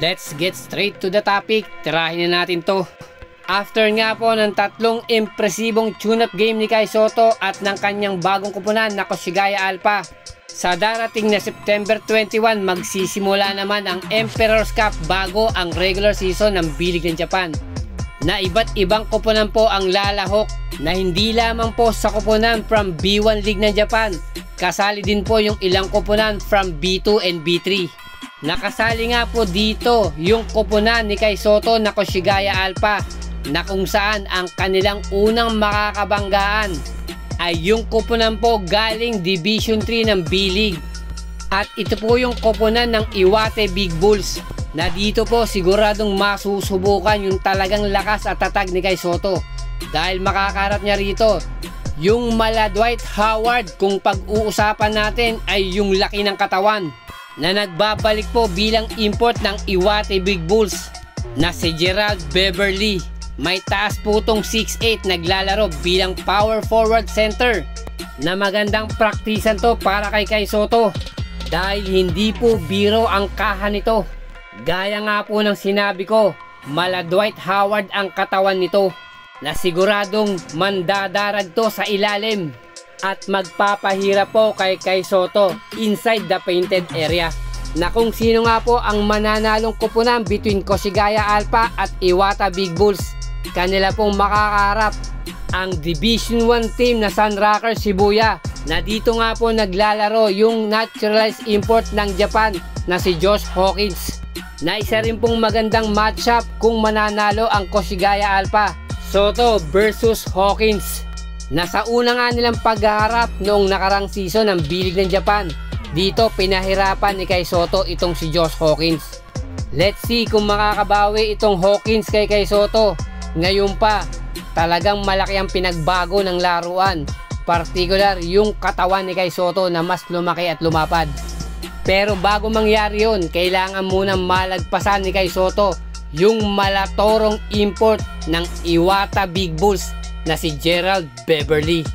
Let's get straight to the topic. Tirahin na natin to. After nga po ng tatlong impresibong tune-up game ni Kai Sotto at ng kanyang bagong kupunan na Koshigaya Alpha, sa darating na September 21 magsisimula naman ang Emperor's Cup bago ang regular season ng B-League ng Japan, na iba't ibang kupunan po ang lalahok, na hindi lamang po sa kupunan from B1 League ng Japan, kasali din po yung ilang kupunan from B2 and B3. Nakasali nga po dito yung kupunan ni Kai Sotto na Koshigaya Alpha, na kung saan ang kanilang unang makakabanggaan ay yung kupunan po galing Division 3 ng B-League. At ito po yung kupunan ng Iwate Big Bulls, na dito po siguradong masusubukan yung talagang lakas at tatag ni Kai Sotto, dahil makakarap niya rito yung mala Dwight Howard kung pag-uusapan natin ay yung laki ng katawan, na nagbabalik po bilang import ng Iwate Big Bulls na si Gerald Beverly. May taas po tong 6'8", naglalaro bilang power forward center, na magandang praktisan to para kay Kai Sotto, dahil hindi po biro ang kaha nito. Gaya nga po ng sinabi ko, mala Dwight Howard ang katawan nito, na siguradong mandadarag to sa ilalim at magpapahirap po kay Kai Sotto inside the painted area, na kung sino nga po ang mananalong kupunan between Koshigaya Alpha at Iwata Big Bulls, kanila pong makakaharap ang Division 1 team na Sunrockers Shibuya, na dito nga po naglalaro yung naturalized import ng Japan na si Josh Hawkins, na isa rin pong magandang matchup kung mananalo ang Koshigaya Alpha. Sotto versus Hawkins, na sa una nga nilang pagharap noong nakarang season ng B-League ng Japan, dito pinahirapan ni Kai Sotto itong si Josh Hawkins. Let's see kung makakabawi itong Hawkins kay Kai Sotto. Ngayon pa, talagang malaki ang pinagbago ng laruan, particular yung katawan ni Kai Sotto na mas lumaki at lumapad. Pero bago mangyari yun, kailangan munang malagpasan ni Kai Sotto yung malatorong import ng Iwata Big Bulls na si Gerald Beverly.